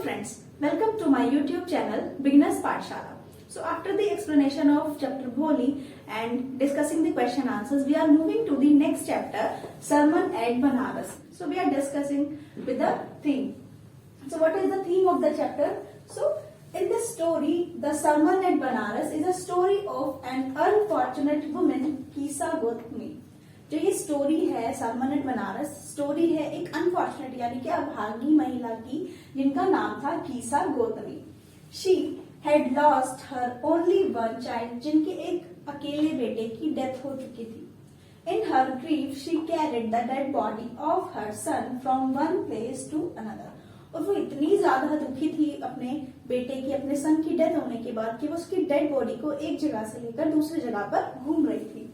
friends, welcome to my YouTube channel Beginners Pathshala. So after the explanation of chapter Bholi and discussing the question answers, we are moving to the next chapter, Sermon at Banaras. So we are discussing with the theme. So what is the theme of the chapter? So in this story, the Sermon at Banaras is a story of an unfortunate woman, Kisa Gotami. जो ये story है Sarman at Banaras, story है एक unfortunate यानी कि अभागी महिला की जिनका नाम था Kisa Gotami. She had lost her only one child, जिनके एक अकेले बेटे की डेथ हो चुकी थी. In her grief she carried the dead body of her son from one place to another. और वो इतनी ज्यादा दुखी थी अपने बेटे की, अपने सन की डेथ होने के बाद कि वो उसकी डेड बॉडी को एक जगह से लेकर दूसरी जगह पर घूम रही थी.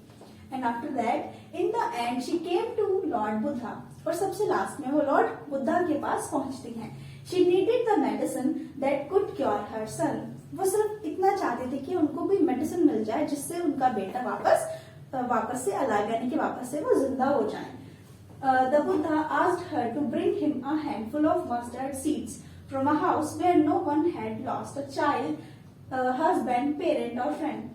And after that, in the end, she came to Lord Buddha. और सबसे लास्ट में वो लॉर्ड बुद्धा के पास पहुंचती हैं. She needed the medicine that could cure her son. वो सिर्फ इतना चाहते थे कि उनको कोई मेडिसिन मिल जाए जिससे उनका बेटा वापस से अलाइव यानी कि वापस से वो जिंदा हो जाए. The Buddha asked her to bring him a handful of mustard seeds from a house where no one had lost a child, husband, parent or friend.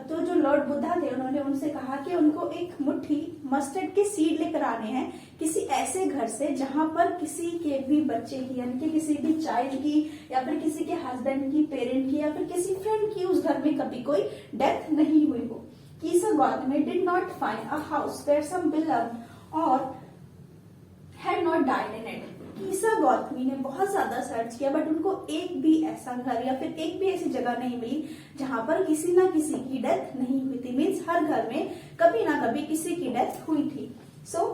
तो जो लॉर्ड बुद्धा थे उन्होंने उनसे कहा कि उनको एक मुट्ठी मस्टर्ड के सीड लेकर आने हैं किसी ऐसे घर से जहां पर किसी के भी बच्चे की यानी कि किसी भी चाइल्ड की या फिर किसी के हस्बैंड की, पेरेंट की या फिर किसी फ्रेंड की उस घर में कभी कोई डेथ नहीं हुई हो. Kisa Gotami did not find a house where some beloved or had not died in it. Kisa Gotami ने बहुत ज्यादा सर्च किया बट उनको एक भी ऐसा घर या फिर एक भी ऐसी जगह नहीं मिली जहां पर किसी ना किसी की डेथ नहीं हुई थी. मीन्स हर घर में कभी ना कभी किसी की डेथ हुई थी. So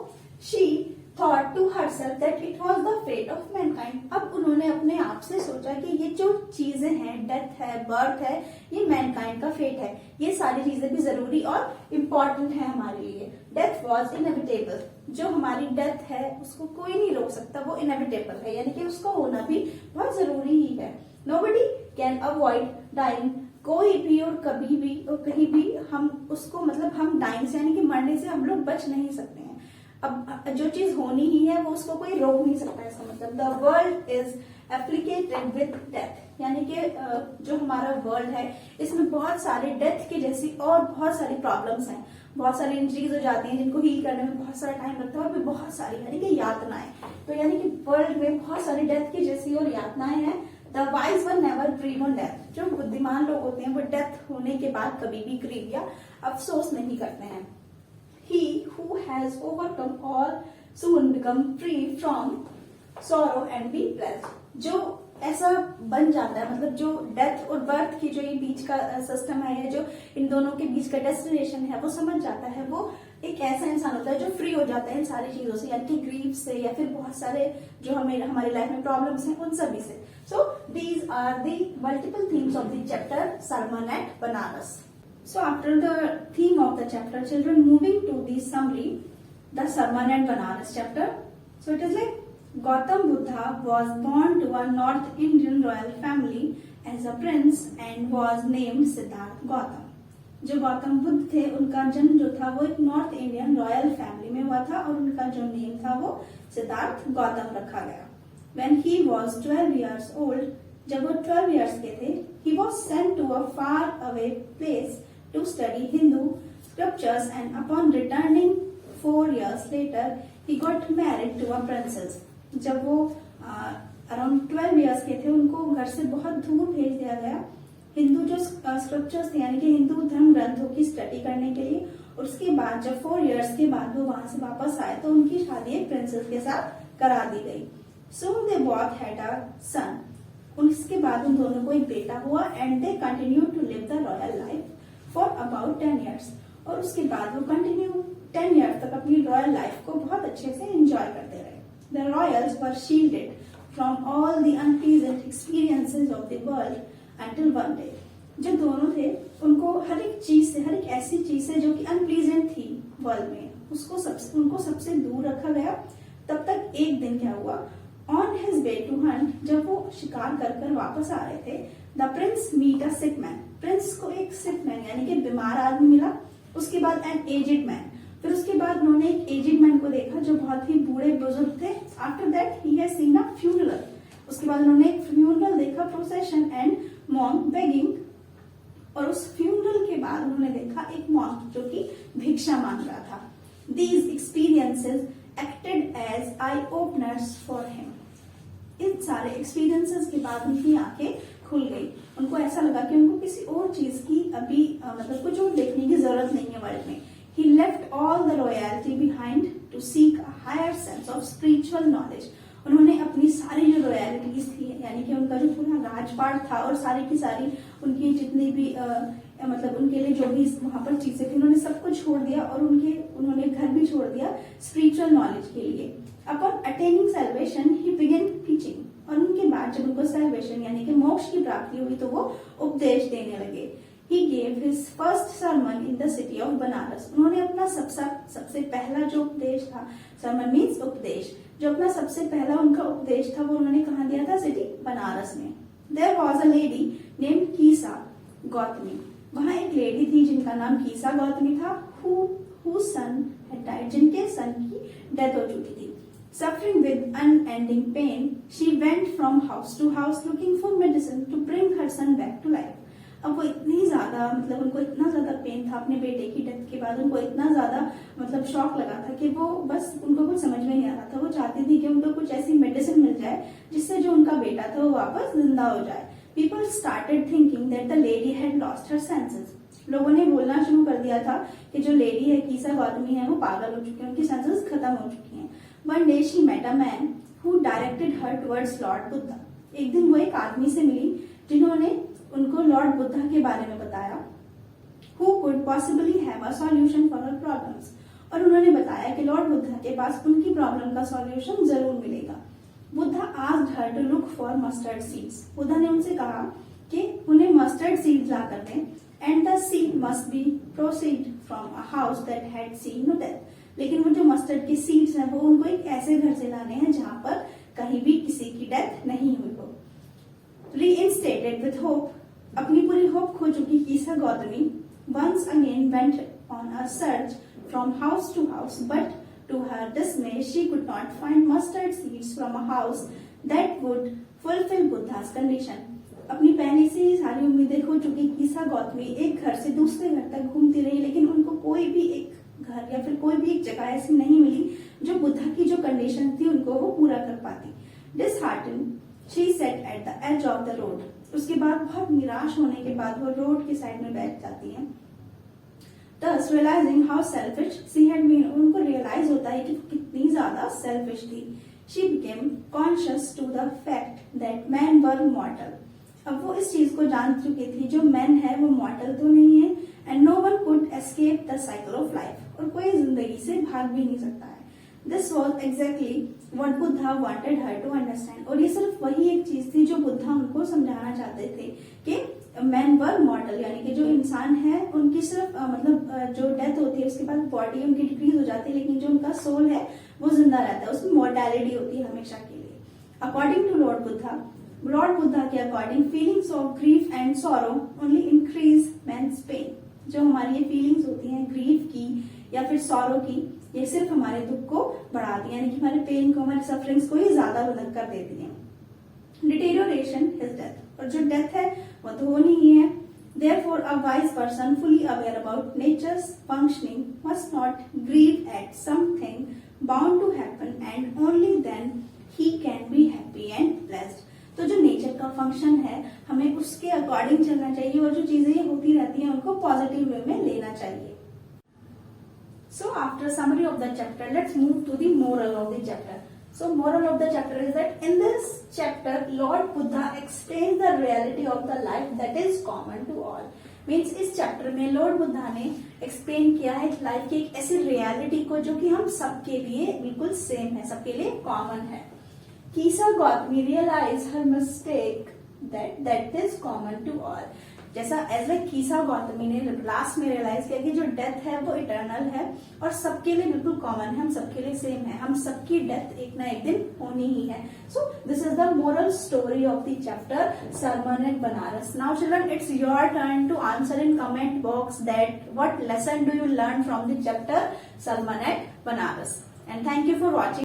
she thought to herself that it was the fate of mankind. अब उन्होंने अपने आप से सोचा कि ये जो चीजें हैं, डेथ है, बर्थ है, ये मैनकाइंड का फेट है. ये सारी चीजें भी जरूरी और इम्पोर्टेंट है हमारे लिए. Death was inevitable. जो हमारी डेथ है उसको कोई नहीं रोक सकता, वो इनएविटेबल है यानी कि उसका होना भी बहुत जरूरी ही है. Nobody can avoid dying. कोई भी और कभी भी और कहीं भी हम उसको हम डाइंग से यानी कि मरने से हम लोग बच नहीं सकते हैं. अब जो चीज होनी ही है वो उसको कोई रोक नहीं सकता. इसका मतलब the world is afflicted with death यानी कि जो हमारा वर्ल्ड है इसमें बहुत सारे डेथ के जैसी और बहुत सारी प्रॉब्लम्स हैं. बहुत सारी इंजरीज हो जाती हैं जिनको हील करने में बहुत सारा टाइम लगता है और भी बहुत सारी यानी कि यातनाएं. तो यानी कि वर्ल्ड में बहुत सारी डेथ की जैसी और यातनाएं हैं. The wise one never grieve on death. जो बुद्धिमान लोग होते हैं वो डेथ होने के बाद कभी भी ग्रीव या अफसोस नहीं करते हैं. He who has overcome all soon become free from sorrow and be blessed. जो ऐसा बन जाता है जो डेथ और बर्थ की जो ये बीच का सिस्टम है, जो इन दोनों के बीच का डेस्टिनेशन है वो समझ जाता है, वो एक ऐसा इंसान होता है जो फ्री हो जाता है इन सारी चीजों से यानी कि ग्रीफ से या फिर बहुत सारे जो हमारी लाइफ में प्रॉब्लम्स हैं उन सभी से. So these are the multiple themes of the chapter sermon at Banaras. So after the theme of the chapter, children, moving to the summary, the Sermon at Banaras chapter. So it is like Gautam Buddha was born to a North Indian royal family as a prince and was named Siddharth Gautam. जो गौतम बुद्ध थे उनका जन्म जो था वो एक north Indian royal family में हुआ था और उनका जो नेम था वो सिद्धार्थ गौतम रखा गया. When he was 12 years old, जब वो 12 years के थे, he was sent to a far away place to study Hindu scriptures and upon returning 4 years later he got married to a princess. जब वो अराउंड 12 years के थे उनको घर से बहुत दूर भेज दिया गया हिंदू जो स्क्रिप्चर्स थे यानी कि हिंदू धर्म ग्रंथों की स्टडी करने के लिए. और उसके बाद जब 4 years के बाद वो वहां से वापस आए तो उनकी शादी एक प्रिंसेस के साथ करा दी गई. Soon they both had a son. उसके बाद उन दोनों को एक बेटा हुआ and they continued to live the royal life for about 10 years. और उसके बाद वो कंटिन्यू 10 years तक अपनी रॉयल लाइफ को बहुत अच्छे से एंजॉय करते रहे. The royals were shielded from all the unpleasant experiences of the world until one day. जो दोनों थे उनको हर एक ऐसी चीज से जो कि अनप्लीजेंट थी वर्ल्ड में उनको सबसे दूर रखा गया. तब तक एक दिन क्या हुआ, on his way to hunt, जब वो शिकार कर वापस आ रहे थे, the prince meet a sick man. Prince को एक सिक मैन यानी कि बीमार आदमी मिला. उसके बाद एन एजेड मैन. फिर उसके बाद उन्होंने एक एजेड मैन को देखा जो बहुत ही बूढ़े बुजुर्ग थे. After that he has seen a funeral. उसके बाद उन्होंने एक फ्यूनरल देखा, प्रोसेशन एंड मॉन्क बेगिंग, और उस फ्यूनरल के बाद उन्होंने देखा एक मॉन्क जो कि भिक्षा मांग रहा था. These experiences acted as eye openers for him. इन सारे एक्सपीरियंसेस के बाद उनकी आंखें खुल गई. उनको ऐसा लगा कि उनको किसी और चीज की अभी मतलब कुछ और देखने की जरूरत नहीं है वर्ल्ड में. He left all the royalty behind to seek a higher sense of spiritual knowledge. उन्होंने अपनी सारी जो रॉयल्टीज थी, यानी कि उनका जो पूरा राजपाट था और सारी की सारी उनकी जितनी भी मतलब उनके लिए जो भी वहां पर चीजें थी, उन्होंने सब कुछ छोड़ दिया और उन्होंने घर भी छोड़ दिया स्पिरिचुअल नॉलेज के लिए. अपॉन अटेनिंग सैल्वेशन ही बिगेन टीचिंग. और उनके बाद जब उनको सैल्वेशन यानी कि मोक्ष की प्राप्ति हुई तो वो उपदेश देने लगे. He gave his first sermon in the city of Banaras. उन्होंने अपना सबसे पहला जो उपदेश था, sermon means उपदेश, जो अपना सबसे पहला उनका उपदेश था वो उन्होंने कहाँ दिया था? सिटी बनारस में. There was a lady named कीसा Gautami. वहाँ एक लेडी थी जिनका नाम कीसा गौतमी था, whose son had died, जिनके सन की डेथ हो चुकी थी. Suffering with unending pain, she went from house to house looking for medicine to bring her son back to life. अब वो इतनी ज्यादा मतलब उनको इतना ज्यादा पेन था अपने बेटे की डेथ के बाद, उनको इतना ज्यादा मतलब शॉक लगा था कि वो बस उनको कुछ समझ में नहीं आ रहा था. वो चाहती थी कि उनको कुछ ऐसी मेडिसिन मिल जाए जिससे जो उनका बेटा था वो वापस जिंदा हो जाए. People started thinking that the lady had lost her senses. लोगों ने बोलना शुरू कर दिया था कि जो लेडी है कीसा गौतमी है वो पागल हो चुकी है, उनकी सेंसेस खत्म हो चुकी हैं. One day she met a man who directed her towards Lord Buddha. एक दिन वो एक आदमी से मिली जिन्होंने उनको लॉर्ड बुद्धा के बारे में बताया. Who could possibly have a solution for her problems. और उन्होंने बताया कि लॉर्ड बुद्धा के पास उनकी प्रॉब्लम का सॉल्यूशन जरूर मिलेगा. Buddha asked her to look for mustard seeds. Buddha ने उनसे कहा कि उन्हें मस्टर्ड सीड्स ला कर दें. And the seed must be proceed from a house that had seen no death. लेकिन वो जो मस्टर्ड के सीड्स हैं वो उनको एक ऐसे घर से लाने हैं जहां पर कहीं भी किसी की डेथ नहीं हुई हो. Reinstated with hope, अपनी पूरी होप खो चुकी कीसा Gautami once again went on a search from house to house, but to her dismay she could not find mustard seeds from a house that would fulfill Buddha's condition. अपनी पहले से ही सारी उम्मीदें खो चुकी कीसा गौतमी एक घर से दूसरे घर तक घूमती रही, लेकिन उनको कोई भी एक घर या फिर कोई भी एक जगह ऐसी नहीं मिली जो बुद्धा की जो कंडीशन थी उनको वो पूरा कर पाती. Disheartened, she sat at the edge of the road. उसके बाद बहुत निराश होने के बाद वो रोड के साइड में बैठ जाती है. Thus realizing how selfish she had been, उनको रियलाइज होता है कि कितनी ज्यादा सेल्फिश थी. She became conscious to the fact that men were mortal. अब वो इस चीज को जान चुकी थी जो मैन है वो मॉर्टल तो नहीं है, and no one could escape the cycle of life, और कोई जिंदगी से भाग भी नहीं सकता है. This was exactly what Buddha wanted her to understand. और ये सिर्फ वही एक चीज थी जो बुद्धा उनको समझाना चाहते थे कि मैन वर मॉर्टल, यानी कि जो इंसान है उनकी सिर्फ मतलब जो डेथ होती है उसके बाद बॉडी उनकी डिक्रीज हो जाती है, लेकिन जो उनका सोल है वो जिंदा रहता है, उसमें मॉर्टैलिटी होती है हमेशा के लिए. अकॉर्डिंग टू लॉर्ड बुद्धा के according feelings of grief and sorrow only increase man's pain. जो हमारी ये फीलिंग्स होती हैं ग्रीफ की या फिर सॉरो की, ये सिर्फ हमारे दुख को बढ़ाती है, यानी कि हमारे पेन को, हमारे सफरिंग्स को ही ज्यादा बुलंद कर देती हैं. डिटेरियोरेशन इज डेथ, और जो डेथ है वो तो होनी ही है. Therefore, a wise person fully aware about nature's functioning must not grieve at something bound to happen, and only then he can be happy and blessed. तो जो नेचर का फंक्शन है हमें उसके अकॉर्डिंग चलना चाहिए, और जो चीजें होती रहती हैं उनको पॉजिटिव वे में लेना चाहिए. So after summary of the chapter, let's move to the moral of the chapter. So moral of the chapter is that in this chapter, Lord Buddha explains the reality of the life that is common to all. Means इस chapter में Lord Buddha ने explain किया है life की एक ऐसी reality को जो कि हम सबके लिए बिल्कुल सेम है, सबके लिए कॉमन है. Kisa Gotami realized her mistake that is common to all. जैसा एज ए कीसा गौतमी ने लास्ट में रियलाइज किया कि जो डेथ है वो इटर्नल है और सबके लिए बिल्कुल कॉमन है, हम सबके लिए सेम है, हम सबकी डेथ एक ना एक दिन होनी ही है. So this is the moral story of the chapter sermon at Banaras. Now children, it's your turn to answer in comment box that what lesson do you learn from the chapter sermon at Banaras. And thank you for watching.